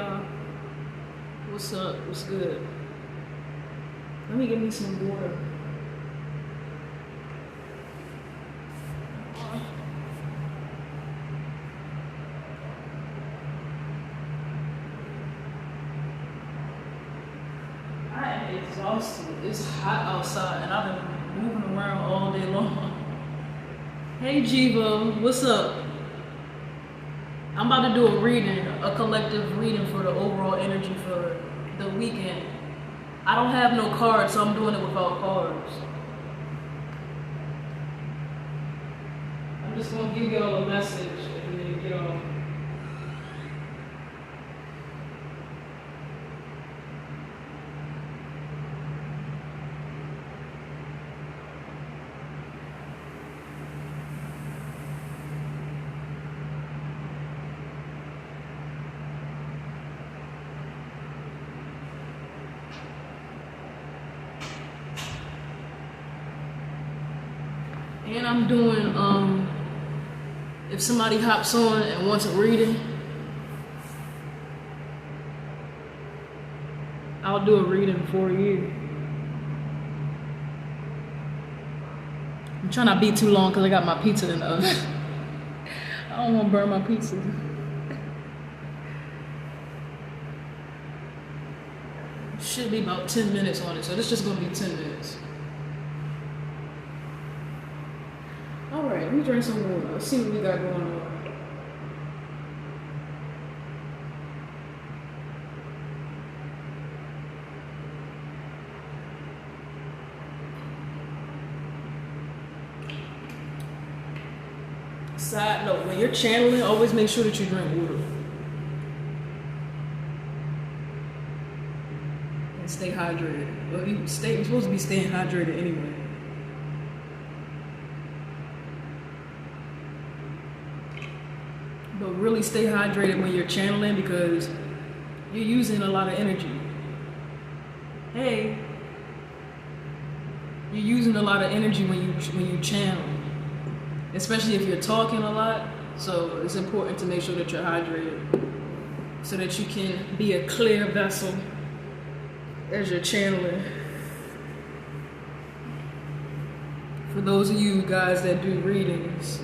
y'all. What's up? What's good? Let me get me some water. I am exhausted. It's hot outside and I've been moving around all day long. Hey Jiva, what's up? I'm about to do a reading, a collective reading for the overall energy for the weekend. I don't have no cards, so I'm doing it without cards. I'm just gonna give y'all a message and then get on. And I'm doing, if somebody hops on and wants a reading, I'll do a reading for you. I'm trying not to be too long because I got my pizza in the oven. I don't want to burn my pizza. Should be about 10 minutes on it, so this is just going to be 10 minutes. Alright, let me drink some water. Let's see what we got going on. Side note, when you're channeling, always make sure that you drink water. And stay hydrated. Well, you're supposed to be staying hydrated anyway. But really stay hydrated when you're channeling because you're using a lot of energy. Hey, you're using a lot of energy when you channel, especially if you're talking a lot. So it's important to make sure that you're hydrated so that you can be a clear vessel as you're channeling. For those of you guys that do readings,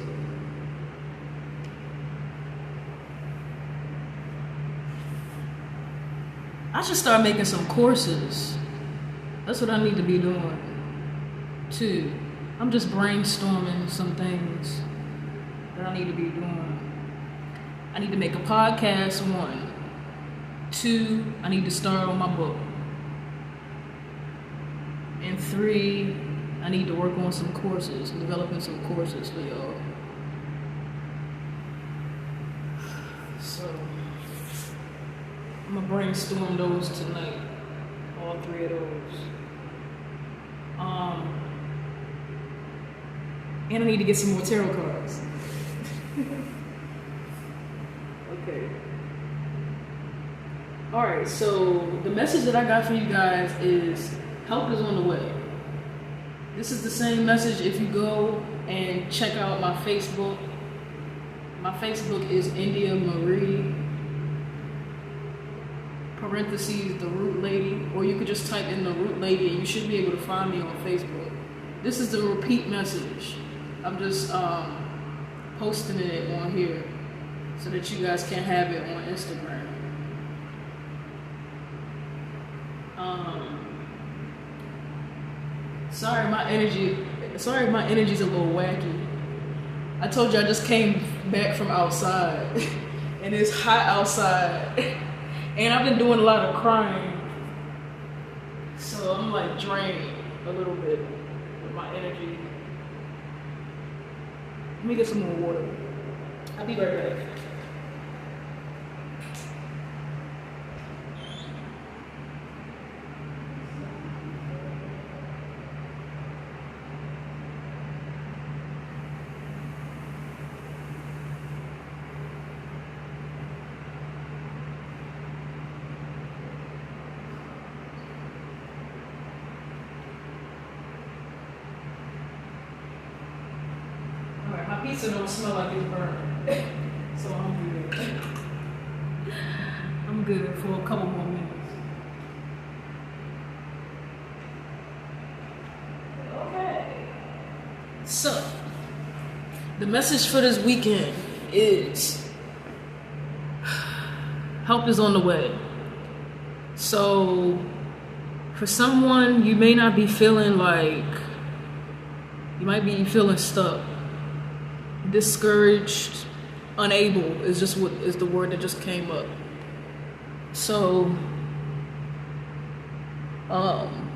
I should start making some courses. That's what I need to be doing too. I'm just brainstorming some things that I need to be doing. I need to make a podcast, 1. 2, I need to start on my book. And 3, I need to work on some courses, developing some courses for y'all. So I'm gonna brainstorm those tonight, all 3 of those. And I need to get some more tarot cards. Okay. Alright, so the message that I got for you guys is help is on the way. This is the same message if you go and check out my Facebook. My Facebook is India Marie, parentheses, the Root Lady, or you could just type in the Root Lady and you should be able to find me on Facebook. This is the repeat message. I'm just posting it on here so that you guys can have it on Instagram. Sorry, my energy's a little wacky. I told you I just came back from outside and it's hot outside. And I've been doing a lot of crying. So I'm like drained a little bit with my energy. Let me get some more water. I'll be right back. My pizza don't smell like it's burnt. So I'm good. I'm good for a couple more minutes. Okay. So, the message for this weekend is help is on the way. So, for someone, you may not be feeling like, you might be feeling stuck, discouraged, unable is just what is the word that just came up. So,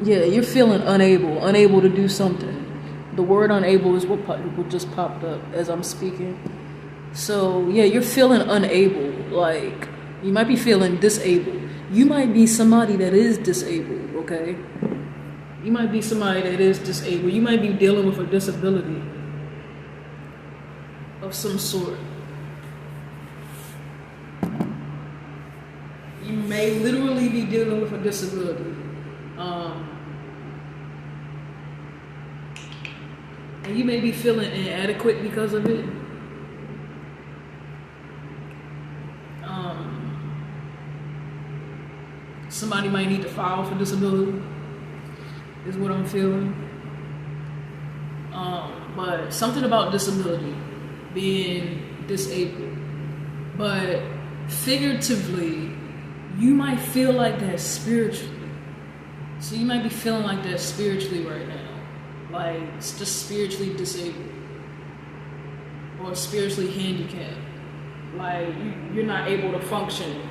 you're feeling unable to do something. The word unable is what just popped up as I'm speaking. So, you're feeling unable. Like, you might be feeling disabled. You might be somebody that is disabled, okay? You might be somebody that is disabled. You might be dealing with a disability of some sort. You may literally be dealing with a disability. And you may be feeling inadequate because of it. Somebody might need to file for disability, is what I'm feeling. But something about disability, being disabled. But figuratively, you might feel like that spiritually. So you might be feeling like that spiritually right now. Like, it's just spiritually disabled. Or spiritually handicapped. Like, you're not able to function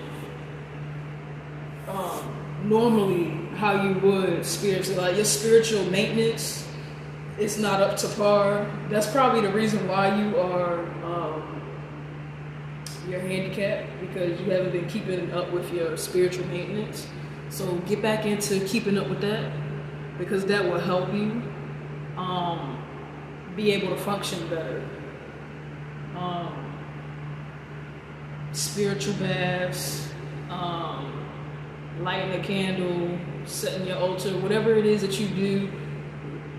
normally how you would spiritually. Like, your spiritual maintenance is not up to par. That's probably the reason why you are you're handicapped, because you haven't been keeping up with your spiritual maintenance. So get back into keeping up with that, because that will help you be able to function better. Spiritual baths, lighting a candle, setting your altar, whatever it is that you do,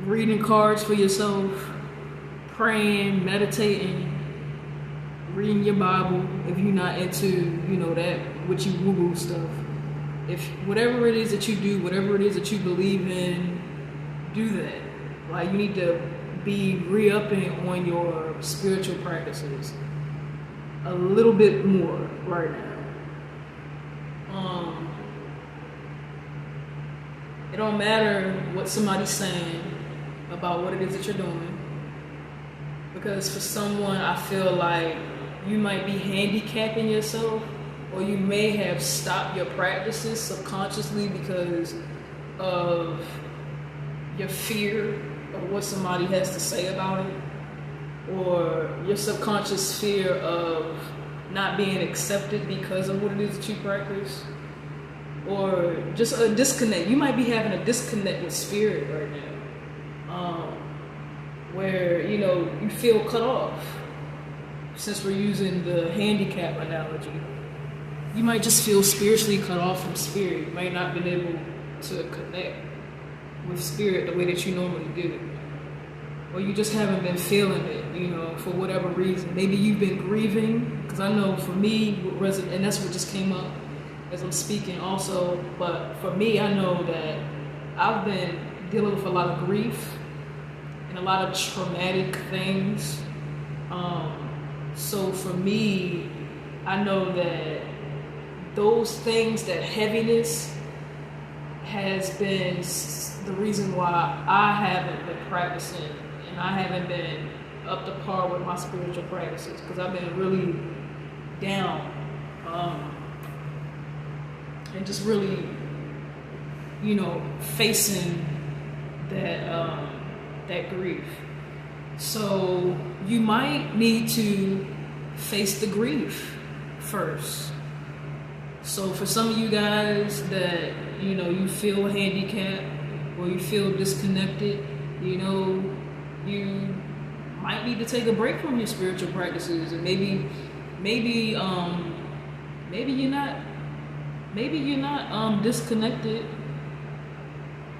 reading cards for yourself, praying, meditating, reading your Bible, if you're not into, that witchy woo-woo stuff. If whatever it is that you do, whatever it is that you believe in, do that. Like, you need to be re-upping on your spiritual practices a little bit more right now. It don't matter what somebody's saying about what it is that you're doing, because for someone, I feel like you might be handicapping yourself, or you may have stopped your practices subconsciously because of your fear of what somebody has to say about it, or your subconscious fear of not being accepted because of what it is that you practice, or just a disconnect. You might be having a disconnect with spirit right now, where you feel cut off. Since we're using the handicap analogy, you might just feel spiritually cut off from spirit. You might not have been able to connect with spirit the way that you normally do, or you just haven't been feeling it, for whatever reason. Maybe you've been grieving, because I know for me, and that's what just came up as I'm speaking also, but for me, I know that I've been dealing with a lot of grief and a lot of traumatic things. So for me, I know that those things, that heaviness, has been the reason why I haven't been practicing, and I haven't been up to par with my spiritual practices, because I've been really down, and just really, facing that grief. So you might need to face the grief first. So for some of you guys that, you feel handicapped or you feel disconnected, you might need to take a break from your spiritual practices, and maybe you're not disconnected.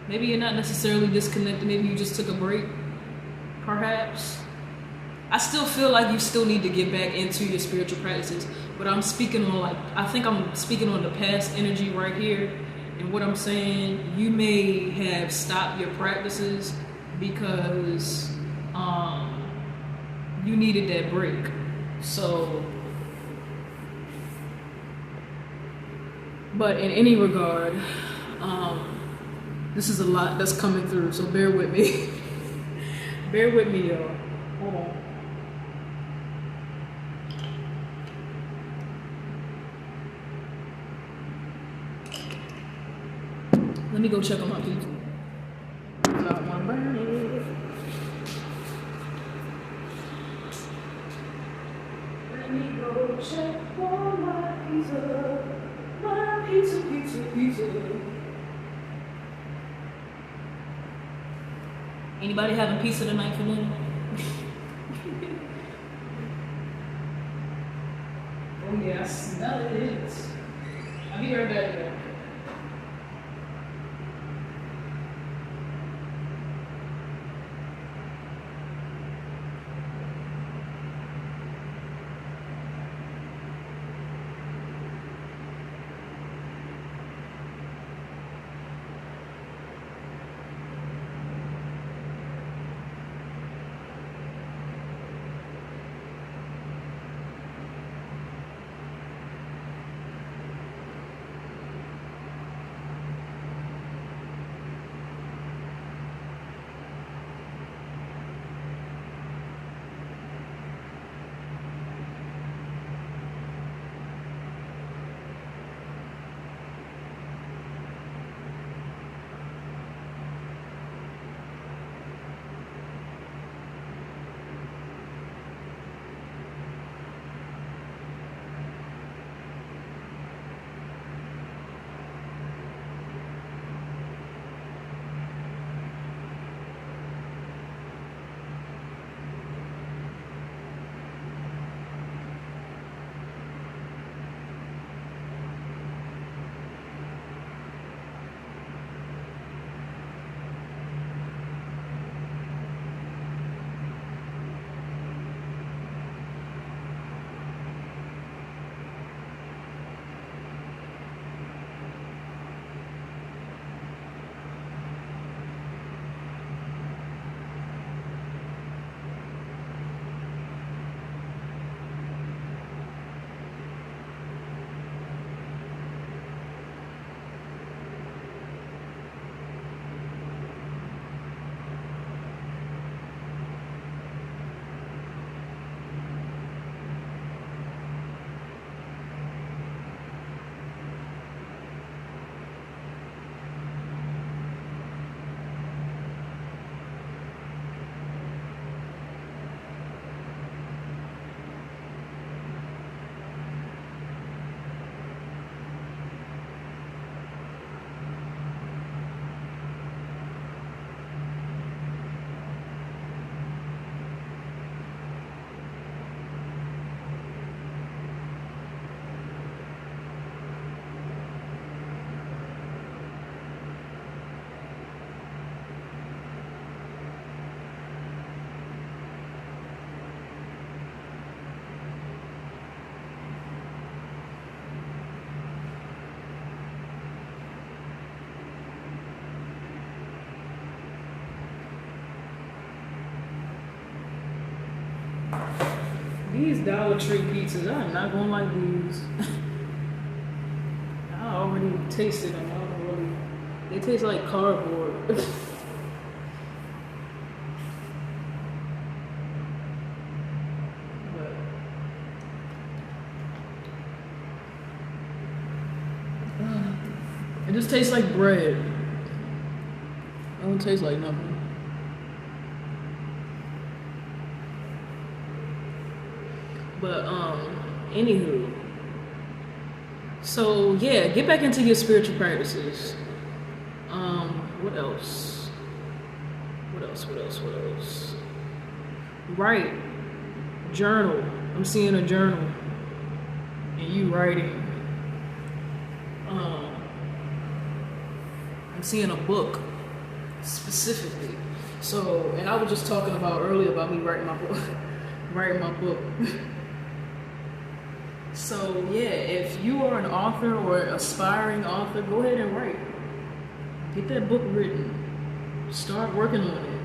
Maybe you're not necessarily disconnected. Maybe you just took a break, perhaps. I still feel like you still need to get back into your spiritual practices, but I'm speaking on I think I'm speaking on the past energy right here. And what I'm saying, you may have stopped your practices because you needed that break. So, but in any regard, this is a lot that's coming through, so bear with me. Bear with me, y'all. Hold on. Let me go check on my pizza. I don't want to burn it. Let me go check on my pizza. My pizza. Anybody having pizza tonight for dinner? Oh yeah, I smell it. I'll be right back, y'all. These Dollar Tree pizzas, I'm not gonna like these. I already tasted them. I don't really. They taste like cardboard. It just tastes like bread. It don't taste like nothing. But anywho, so yeah, get back into your spiritual practices. What else? What else? Write, journal. I'm seeing a journal, and you writing. I'm seeing a book specifically. So, and I was just talking about earlier about me writing my book. writing my book. So yeah, if you are an author or an aspiring author, go ahead and write. Get that book written. Start working on it.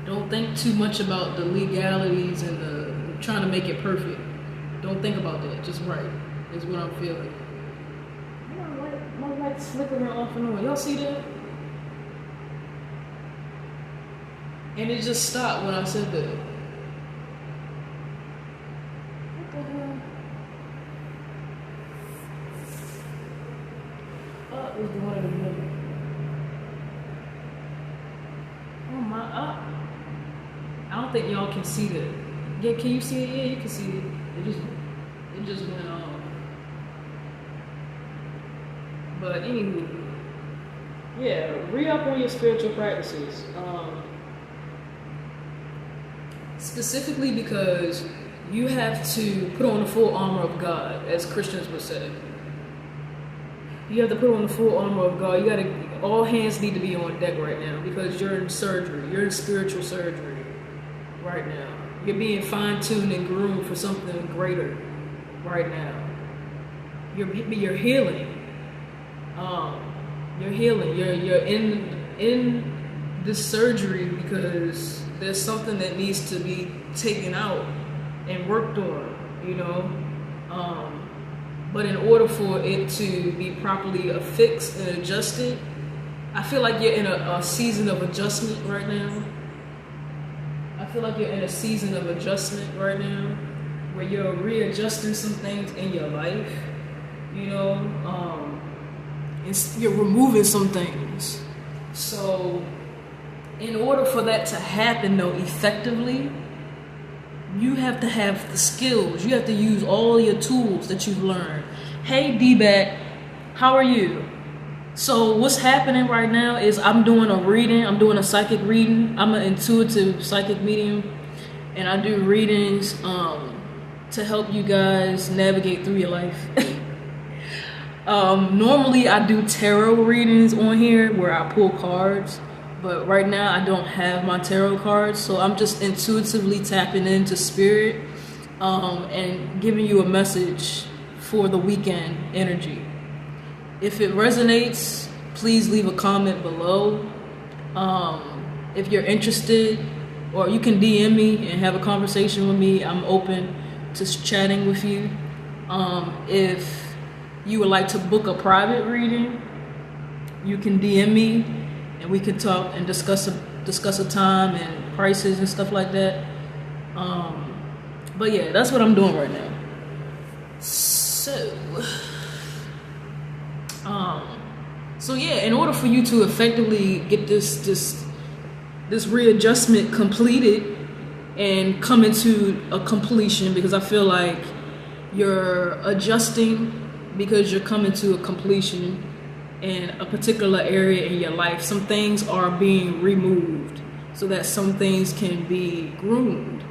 Don't think too much about the legalities and the trying to make it perfect. Don't think about that. Just write. Is what I'm feeling. My light's flickering off and on. Y'all see that? And it just stopped when I said that. What the hell? Oh, it was the one in the middle. Oh my, I don't think y'all can see that. Yeah, can you see it? Yeah, you can see it. It just went off. But anywho, yeah, re-up on your spiritual practices. Specifically because you have to put on the full armor of God, as Christians would say. You have to put on the full armor of God. All hands need to be on deck right now because you're in surgery. You're in spiritual surgery right now. You're being fine-tuned and groomed for something greater right now. You're healing. You're healing. You're in this surgery because there's something that needs to be taken out and worked on, but in order for it to be properly affixed and adjusted, I feel like you're in a season of adjustment right now. Where you're readjusting some things in your life, and you're removing some things. So in order for that to happen though effectively, you have to have the skills. You have to use all your tools that you've learned. Hey D-Bat, how are you? So what's happening right now is I'm doing a reading. I'm doing a psychic reading. I'm an intuitive psychic medium, and I do readings to help you guys navigate through your life. Normally I do tarot readings on here where I pull cards, but right now I don't have my tarot cards, so I'm just intuitively tapping into spirit and giving you a message for the weekend energy. If it resonates, please leave a comment below. If you're interested, or you can DM me and have a conversation with me. I'm open to chatting with you. If you would like to book a private reading, you can DM me and we can talk and discuss a time and prices and stuff like that. But yeah, that's what I'm doing right now. So yeah, in order for you to effectively get this readjustment completed and come into a completion, because I feel like you're adjusting because you're coming to a completion in a particular area in your life. Some things are being removed so that some things can be groomed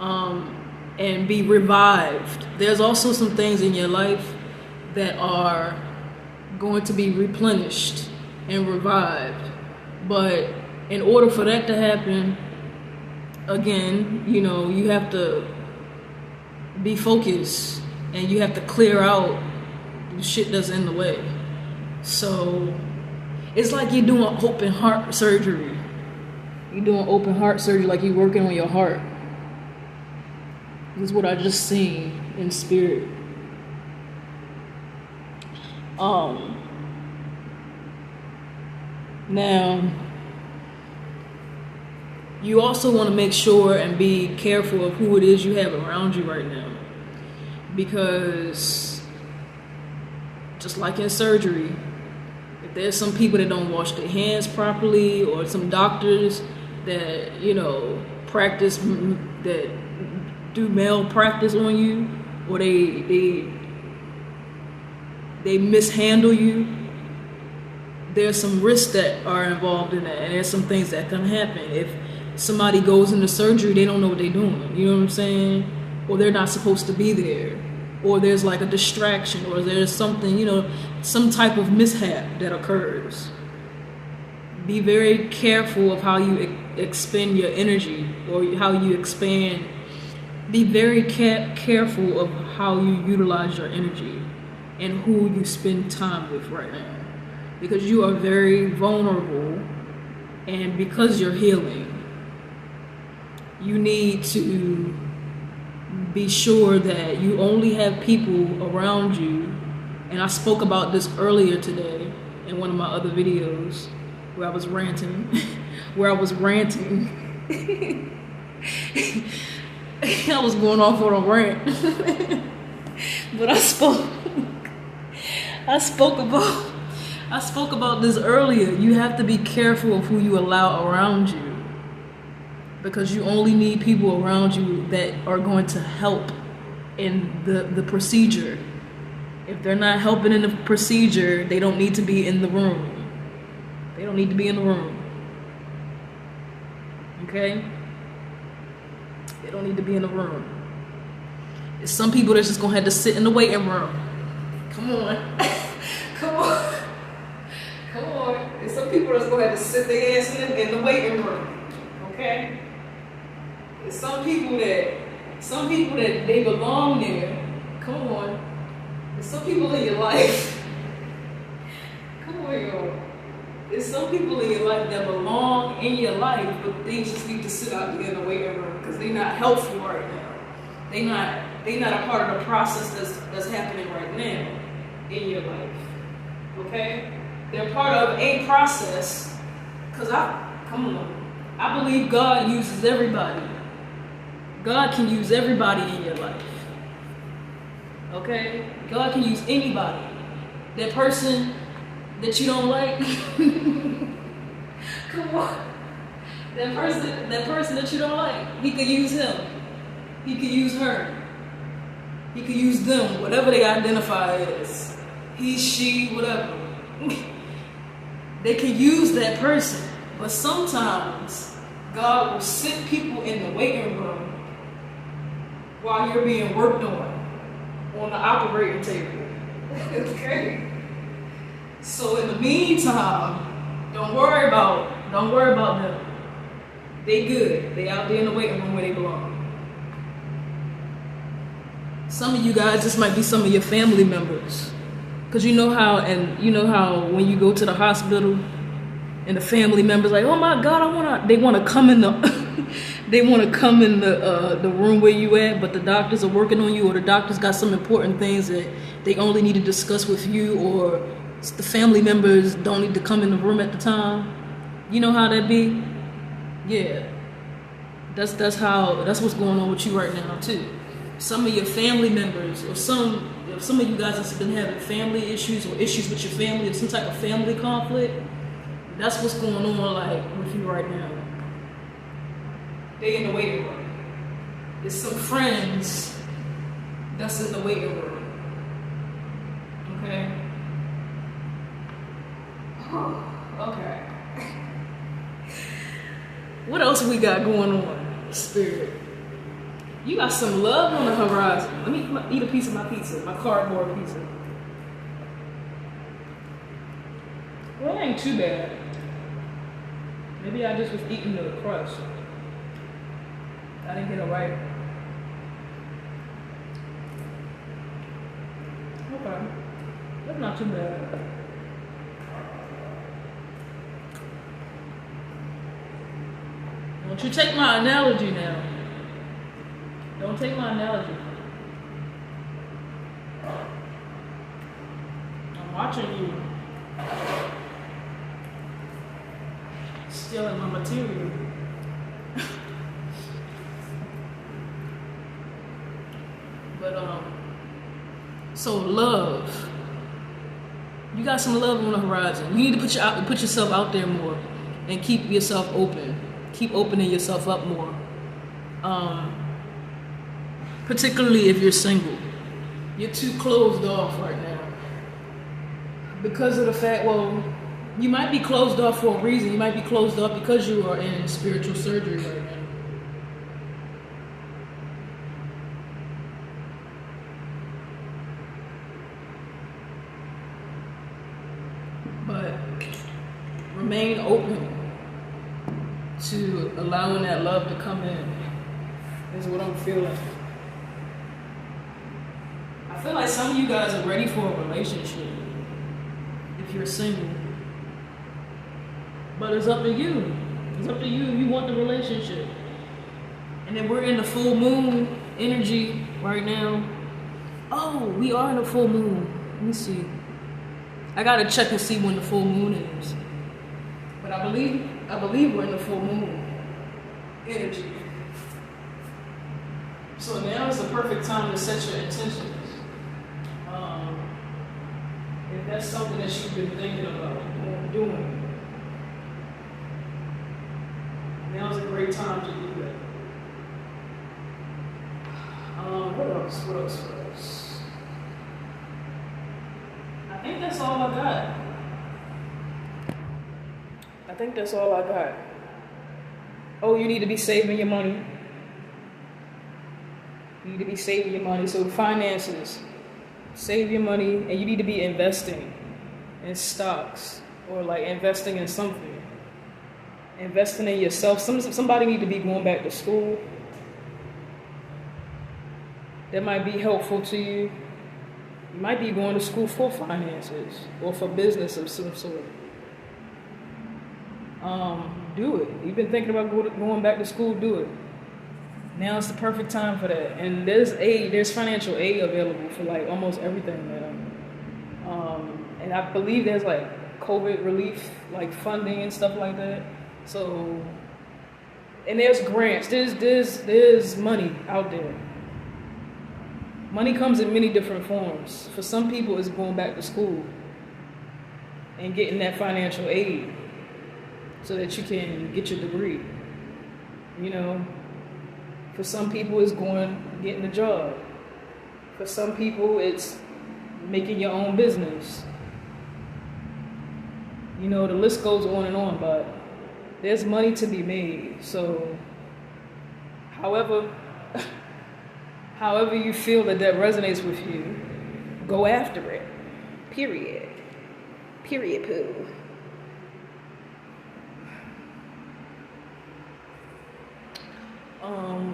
and be revived. There's also some things in your life that are going to be replenished and revived. But in order for that to happen, again, you have to be focused and you have to clear out the shit that's in the way. So it's like you're doing open heart surgery. You're doing open heart surgery, like you're working on your heart. This is what I just seen in spirit. Now, you also want to make sure and be careful of who it is you have around you right now, because just like in surgery, if there's some people that don't wash their hands properly, or some doctors that practice, that do malpractice on you, or they mishandle you, there's some risks that are involved in that, and there's some things that can happen. If somebody goes into surgery, they don't know what they're doing, you know what I'm saying? Or they're not supposed to be there, or there's like a distraction, or there's something, some type of mishap that occurs. Be very careful of how you expend your energy, or how you expand. Be very careful of how you utilize your energy and who you spend time with right now, because you are very vulnerable, and because you're healing, you need to be sure that you only have people around you. And I spoke about this earlier today in one of my other videos where I was ranting. I was going off on a rant. But I spoke about this earlier. You have to be careful of who you allow around you, because you only need people around you that are going to help in the procedure. If they're not helping in the procedure, they don't need to be in the room. They don't need to be in the room. Okay? They don't need to be in the room. There's some people that's just gonna have to sit in the waiting room. Come on. Come on. Come on. There's some people that's gonna have to sit their ass in the waiting room. Okay? There's some people that they belong there. Come on. There's some people in your life. Come on, y'all. There's some people in your life that belong in your life, but they just need to sit out there in the waiting room because they're not helpful right now. They're not a part of the process that's happening right now in your life. Okay? They're part of a process, because I believe God uses everybody. God can use everybody in your life. Okay? God can use anybody. That person that you don't like. Come on. That person that you don't like, he could use him. He could use her. He could use them, whatever they identify as. He, she, whatever. They can use that person. But sometimes God will sit people in the waiting room while you're being worked on the operating table. Okay? So in the meantime, don't worry about them. They good. They out there in the waiting room where they belong. Some of you guys, this might be some of your family members. Because you know how when you go to the hospital and the family members like, oh my God, they want to come in the the room where you at, but the doctors are working on you, or the doctors got some important things that they only need to discuss with you, or the family members don't need to come in the room at the time. You know how that be? Yeah. That's what's going on with you right now too. Some of your family members, or some of you guys have been having family issues or issues with your family, or some type of family conflict. That's what's going on like with you right now. They in the waiting room. There's some friends that's in the waiting room. Okay? Okay. What else we got going on, Spirit? You got some love on the horizon. Let me eat a piece of my pizza, my cardboard pizza. Well, it ain't too bad. Maybe I just was eating the crust. I didn't get it right. Okay. That's not too bad. Don't you take my analogy now. Don't take my analogy. I'm watching you. Stealing my material. But so love. You got some love on the horizon. You need to put yourself out there more, and keep yourself open. Keep opening yourself up more. Particularly if you're single. You're too closed off right now. Because of the fact, well, you might be closed off for a reason. You might be closed off because you are in spiritual surgery right now. remain open to allowing that love to come in, is what I'm feeling. I feel like some of you guys are ready for a relationship if you're single. But it's up to you. It's up to you if you want the relationship. And then we're in the full moon energy right now. Oh, we are in the full moon. Let me see. I gotta check and see when the full moon is. But I believe we're in the full moon energy. So now is the perfect time to set your intentions. If that's something that you've been thinking about doing, now's a great time to do that. What else? I think that's all I got. Oh, you need to be saving your money. So finances, save your money, and you need to be investing in stocks or like investing in something. Investing in yourself. Somebody need to be going back to school. That might be helpful to you. You might be going to school for finances or for business of some sort. Do it. You've been thinking about going back to school, do it. Now it's the perfect time for that. And there's financial aid available for like almost everything now. And I believe there's like COVID relief, like funding and stuff like that. So, and there's grants. There's money out there. Money comes in many different forms. For some people, it's going back to school and getting that financial aid so that you can get your degree. You know, for some people, it's getting a job. For some people, it's making your own business. You know, the list goes on and on, but there's money to be made. So, however you feel that resonates with you, go after it. Period. Period poo.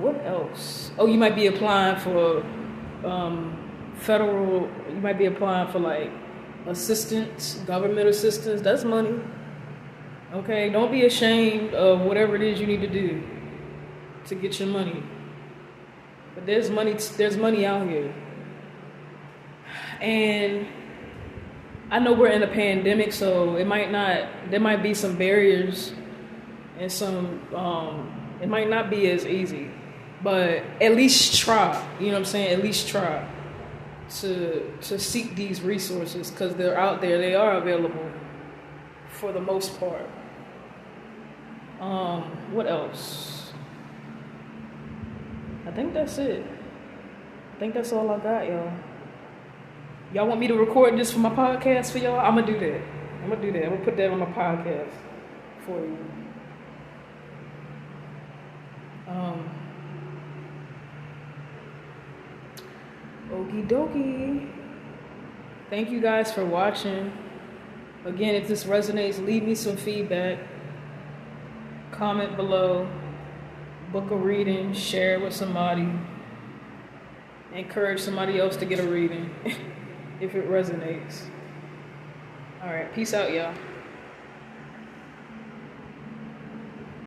What else? Oh, you might be applying for you might be applying for like assistance, government assistance. That's money. Okay, don't be ashamed of whatever it is you need to do to get your money. But there's money out here. And I know we're in a pandemic, so there might be some barriers and it might not be as easy. But at least try, you know what I'm saying? At least try to seek these resources, because they're out there, they are available for the most part. What else? I think that's it. I think that's all I got, y'all. Y'all want me to record this for my podcast for y'all? I'm gonna do that. I'm gonna put that on my podcast for you. Okie dokie. Thank you guys for watching. Again, if this resonates, leave me some feedback. Comment below. Book a reading. Share it with somebody. Encourage somebody else to get a reading if it resonates. All right. Peace out, y'all.